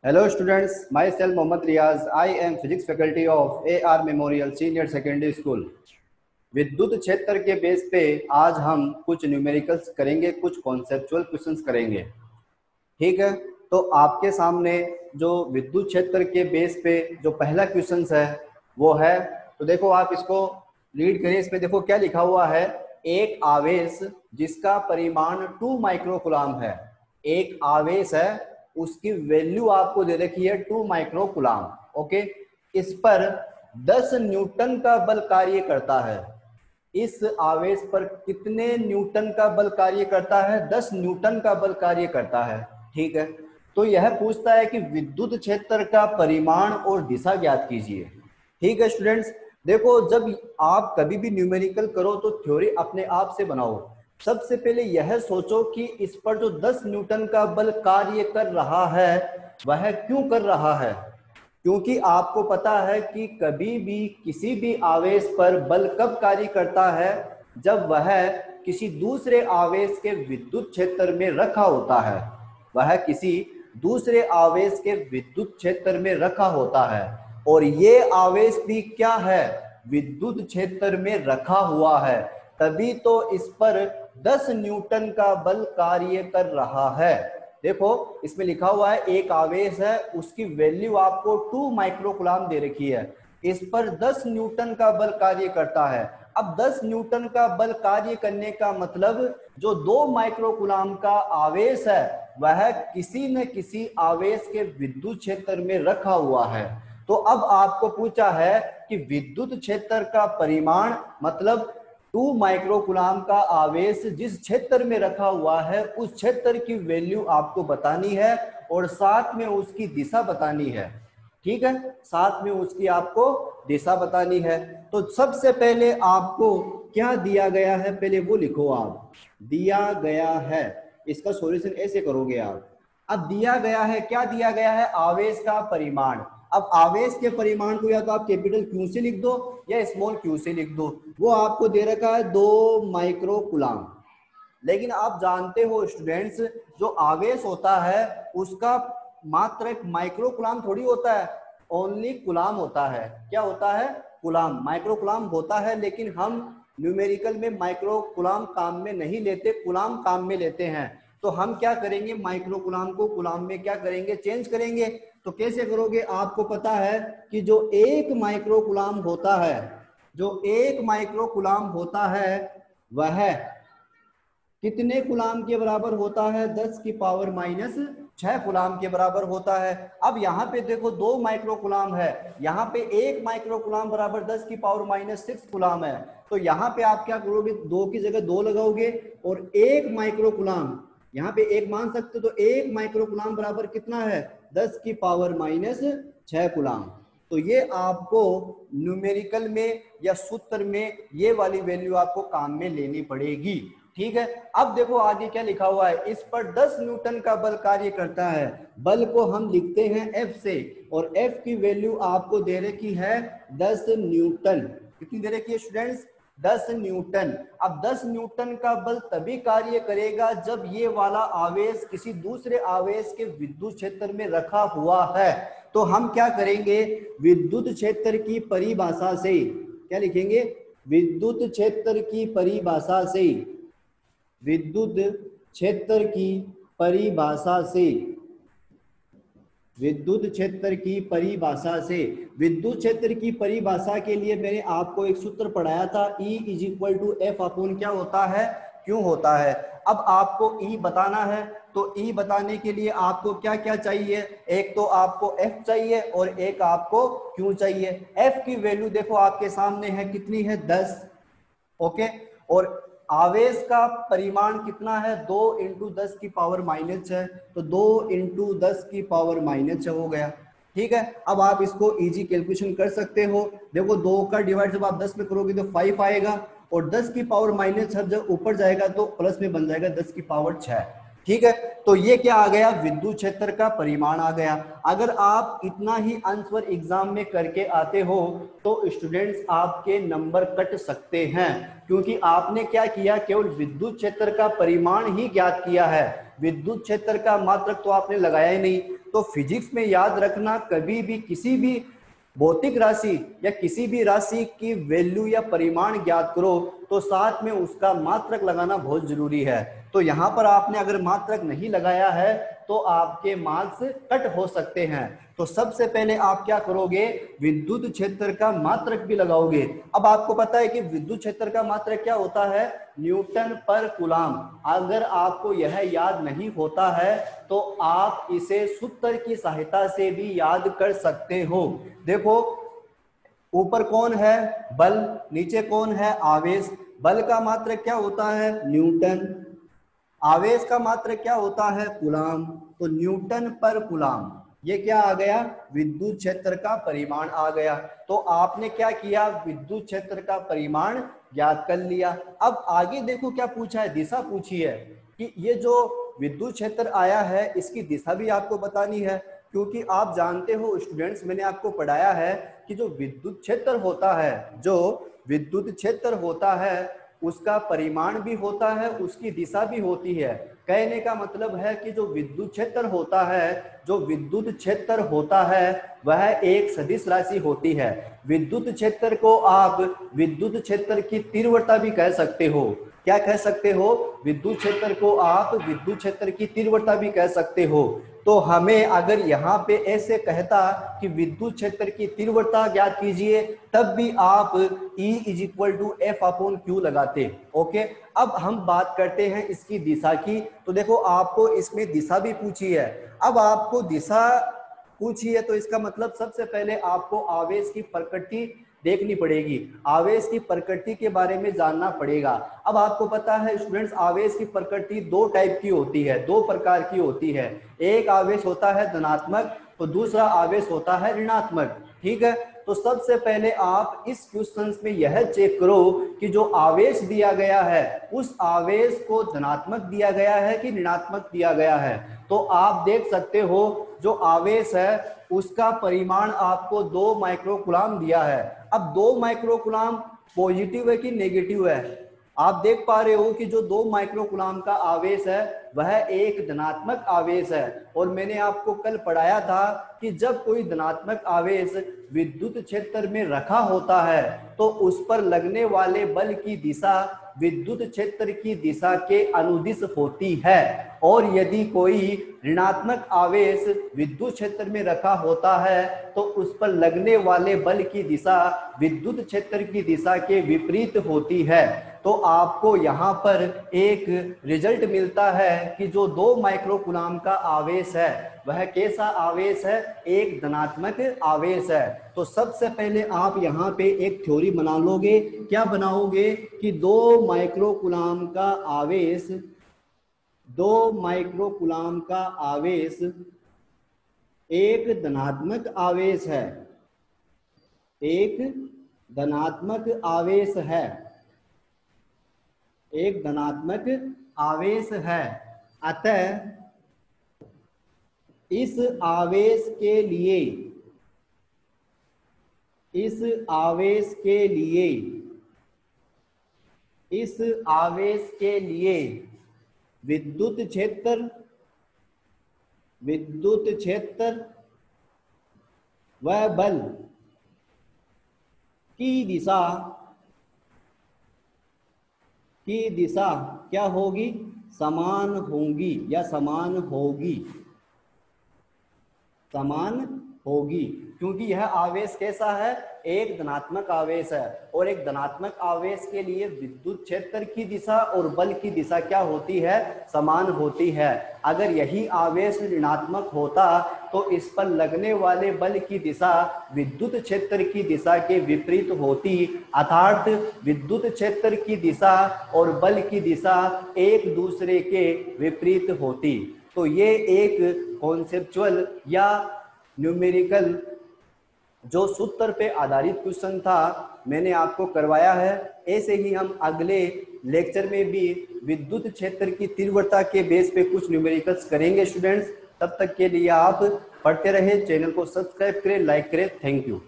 Hello students, myself Mohammad Riaz. I am physics faculty of AR Memorial Senior Secondary School. विद्युत क्षेत्र के base पे आज हम कुछ न्यूमेरिकल्स करेंगे, कुछ कॉन्सेप्चुअल क्वेश्चंस करेंगे। ठीक है, तो आपके सामने जो विद्युत क्षेत्र के बेस पे जो पहला क्वेश्चंस है वो है, तो देखो आप इसको रीड करिए। इसमें देखो क्या लिखा हुआ है, एक आवेश जिसका परिमाण 2 माइक्रोकूलाम है। एक आवेश है, उसकी वैल्यू आपको दे रखी है 2 माइक्रोकूलाम। ओके, इस पर 10 न्यूटन का बल कार्य करता है। इस आवेश पर कितने न्यूटन का बल कार्य करता है? 10 न्यूटन का बल कार्य करता है। ठीक है, तो यह पूछता है कि विद्युत क्षेत्र का परिमाण और दिशा ज्ञात कीजिए। ठीक है स्टूडेंट्स, देखो जब आप कभी भी न्यूमेरिकल करो तो थ्योरी अपने आप से बनाओ। सबसे पहले यह सोचो कि इस पर जो 10 न्यूटन का बल कार्य कर रहा है वह क्यों कर रहा है। क्योंकि आपको पता है कि कभी भी किसी भी आवेश पर बल कब कार्य करता है, जब वह किसी दूसरे आवेश के विद्युत क्षेत्र में रखा होता है। वह किसी दूसरे आवेश के विद्युत क्षेत्र में रखा होता है, और ये आवेश भी क्या है? विद्युत क्षेत्र में रखा हुआ है, तभी तो इस पर 10 न्यूटन का बल कार्य कर रहा है। देखो इसमें लिखा हुआ है एक आवेश है, उसकी वैल्यू आपको 2 माइक्रोकूलाम दे रखी है, इस पर 10 न्यूटन का बल कार्य करता है। अब 10 न्यूटन का बल कार्य करने का मतलब जो 2 माइक्रोकूलाम का आवेश है वह किसी न किसी आवेश के विद्युत क्षेत्र में रखा हुआ है। तो अब आपको पूछा है कि विद्युत क्षेत्र का परिमाण मतलब 2 माइक्रोकूलाम का आवेश जिस क्षेत्र में रखा हुआ है उस क्षेत्र की वैल्यू आपको बतानी है, और साथ में उसकी दिशा बतानी है। ठीक है, साथ में उसकी आपको दिशा बतानी है। तो सबसे पहले आपको क्या दिया गया है पहले वो लिखो। आप दिया गया है, इसका सॉल्यूशन ऐसे करोगे आप। अब दिया गया है, क्या दिया गया है? आवेश का परिमाण। अब आवेश के परिमाण को या तो आप कैपिटल क्यू से लिख दो या स्मॉल क्यू से लिख दो। वो आपको दे रखा है 2 माइक्रोकूलाम। लेकिन आप जानते हो स्टूडेंट्स, जो आवेश होता है उसका मात्र एक माइक्रोकूलाम थोड़ी होता है, ओनली कूलाम होता है। क्या होता है? कूलाम। माइक्रोकूलाम होता है, लेकिन हम न्यूमेरिकल में माइक्रोकूलाम काम में नहीं लेते, कूलाम काम में लेते हैं। तो हम क्या करेंगे, माइक्रोकूलाम को कूलाम में क्या करेंगे, चेंज करेंगे। तो कैसे करोगे? आपको पता है कि जो 1 माइक्रोकूलाम होता है, जो 1 माइक्रोकूलाम होता है वह कितने कूलाम के बराबर होता है? 10 की पावर माइनस 6 कूलाम के बराबर होता है। अब यहाँ पे देखो 2 माइक्रोकूलाम है, यहाँ पे 1 माइक्रोकूलाम बराबर 10 की पावर माइनस 6 कूलाम है। तो यहाँ पे आप क्या करोगे, 2 की जगह 2 लगाओगे, और 1 माइक्रोकूलाम यहाँ पे 1 मान सकते हो। तो 1 माइक्रोकूलाम बराबर कितना है? 10 की पावर माइनस 6 कूलाम। तो ये आपको न्यूमेरिकल में या सूत्र में ये वाली वैल्यू आपको काम में लेनी पड़ेगी। ठीक है, अब देखो आगे क्या लिखा हुआ है, इस पर 10 न्यूटन का बल कार्य करता है। बल को हम लिखते हैं F से, और F की वैल्यू आपको दे रखी है 10 न्यूटन। कितनी दे रखी है स्टूडेंट्स? 10 न्यूटन। अब 10 न्यूटन का बल तभी कार्य करेगा जब ये वाला आवेश किसी दूसरे आवेश के विद्युत क्षेत्र में रखा हुआ है। तो हम क्या करेंगे, विद्युत क्षेत्र की परिभाषा से क्या लिखेंगे? विद्युत क्षेत्र की परिभाषा से, विद्युत क्षेत्र की परिभाषा से, विद्युत क्षेत्र की परिभाषा से, विद्युत क्षेत्र की परिभाषा के लिए मैंने आपको एक सूत्र पढ़ाया था, E is equal to F upon क्या होता है, क्यों होता है। अब आपको E बताना है, तो E बताने के लिए आपको क्या क्या चाहिए? एक तो आपको F चाहिए और एक आपको Q चाहिए। F की वैल्यू देखो आपके सामने है, कितनी है? 10। ओके, और आवेश का परिमाण कितना है? 2 इंटू 10 की पावर माइनस 6, तो 2 इंटू 10 की पावर माइनस 6 हो गया। ठीक है, अब आप इसको इजी कैलकुलेशन कर सकते हो। देखो 2 का डिवाइड जब आप 10 में करोगे तो 5 आएगा, और 10 की पावर माइनस 6 जब ऊपर जाएगा तो प्लस में बन जाएगा 10 की पावर 6। ठीक है, तो ये क्या आ गया? विद्युत क्षेत्र का परिमाण आ गया। अगर आप इतना ही आंसर एग्जाम में करके आते हो तो स्टूडेंट्स आपके नंबर कट सकते हैं, क्योंकि आपने क्या किया, केवल विद्युत क्षेत्र का परिमाण ही ज्ञात किया है, विद्युत क्षेत्र का मात्रक तो आपने लगाया ही नहीं। तो फिजिक्स में याद रखना, कभी भी किसी भी भौतिक राशि या किसी भी राशि की वैल्यू या परिमाण ज्ञात करो तो साथ में उसका मात्रक लगाना बहुत जरूरी है। तो यहाँ पर आपने अगर मात्रक नहीं लगाया है तो आपके मार्क्स कट हो सकते हैं। तो सबसे पहले आप क्या करोगे, विद्युत क्षेत्र का मात्रक भी लगाओगे। अब आपको पता है कि विद्युत क्षेत्र का मात्रक क्या होता है, न्यूटन पर कूलम। अगर आपको यह याद नहीं होता है तो आप इसे सूत्र की सहायता से भी याद कर सकते हो। देखो, ऊपर कौन है, बल, नीचे कौन है, आवेश। बल का मात्रक क्या होता है, न्यूटन। आवेश का मात्रक क्या होता है, कूलम। तो न्यूटन पर कूलम, ये क्या आ गया, विद्युत क्षेत्र का परिमाण आ गया। तो आपने क्या किया, विद्युत क्षेत्र का परिमाण ज्ञात कर लिया। अब आगे देखो क्या पूछा है, दिशा पूछी है कि ये जो विद्युत क्षेत्र आया है इसकी दिशा भी आपको बतानी है, क्योंकि आप जानते हो स्टूडेंट्स, मैंने आपको पढ़ाया है कि जो विद्युत क्षेत्र होता है, जो विद्युत क्षेत्र होता है उसका परिमाण भी होता है, उसकी दिशा भी होती है। कहने का मतलब है कि जो विद्युत क्षेत्र होता है, जो विद्युत क्षेत्र होता है वह एक सदिश राशि होती है। विद्युत क्षेत्र को आप विद्युत क्षेत्र की तीव्रता भी कह सकते हो। क्या कह सकते हो, विद्युत क्षेत्र को आप विद्युत क्षेत्र की तीव्रता भी कह सकते हो। तो हमें अगर यहाँ पे ऐसे कहता कि विद्युत क्षेत्र की तीव्रता ज्ञात कीजिए, तब भी आप E = F/Q लगाते। ओके, अब हम बात करते हैं इसकी दिशा की। तो देखो, आपको इसमें दिशा भी पूछी है। अब आपको दिशा पूछी है तो इसका मतलब सबसे पहले आपको आवेश की प्रकृति देखनी पड़ेगी, आवेश की प्रकृति के बारे में जानना पड़ेगा। अब आपको पता है स्टूडेंट्स, आवेश की प्रकृति दो टाइप की होती है, दो प्रकार की होती है। एक आवेश होता है धनात्मक, तो दूसरा आवेश होता है ऋणात्मक। ठीक है, तो सबसे पहले आप इस क्वेश्चन में यह चेक करो कि जो आवेश दिया गया है उस आवेश को धनात्मक दिया गया है कि ऋणात्मक दिया गया है। तो आप देख सकते हो जो आवेश है उसका परिमाण आपको 2 माइक्रोकूलम दिया है। अब 2 माइक्रोकूलम पॉजिटिव है कि नेगेटिव है, आप देख पा रहे हो कि जो 2 माइक्रोकूलम का आवेश है वह एक धनात्मक आवेश है। और मैंने आपको कल पढ़ाया था कि जब कोई धनात्मक आवेश विद्युत क्षेत्र में रखा होता है तो उस पर लगने वाले बल की दिशा विद्युत क्षेत्र की दिशा के अनुदिश होती है। और यदि कोई ऋणात्मक आवेश विद्युत क्षेत्र में रखा होता है तो उस पर लगने वाले बल की दिशा विद्युत क्षेत्र की दिशा के विपरीत होती है। तो आपको यहाँ पर एक रिजल्ट मिलता है कि जो 2 माइक्रोकूलम का आवेश है वह कैसा आवेश है, एक धनात्मक आवेश है। तो सबसे पहले आप यहाँ पे एक थ्योरी बना लोगे। क्या बनाओगे कि 2 माइक्रोकूलम का आवेश, 2 माइक्रोकूलम का आवेश एक धनात्मक आवेश है, एक धनात्मक आवेश है, एक धनात्मक आवेश है। अतः इस आवेश के लिए, इस आवेश के लिए, इस आवेश के लिए विद्युत क्षेत्र, विद्युत क्षेत्र व बल की दिशा, की दिशा क्या होगी, समान होगी या समान होगी, समान होगी। क्योंकि यह आवेश कैसा है, एक धनात्मक आवेश है। और एक धनात्मक आवेश के लिए विद्युत क्षेत्र की दिशा और बल की दिशा क्या होती है, समान होती है। अगर यही आवेश ऋणात्मक होता तो इस पर लगने वाले बल की दिशा विद्युत क्षेत्र की दिशा के विपरीत होती, अर्थात विद्युत क्षेत्र की दिशा और बल की दिशा एक दूसरे के विपरीत होती। तो ये एक कॉन्सेप्चुअल या न्यूमेरिकल जो सूत्र पे आधारित क्वेश्चन था मैंने आपको करवाया है। ऐसे ही हम अगले लेक्चर में भी विद्युत क्षेत्र की तीव्रता के बेस पे कुछ न्यूमेरिकल्स करेंगे स्टूडेंट्स। तब तक के लिए आप पढ़ते रहें, चैनल को सब्सक्राइब करें, लाइक करें। Thank you.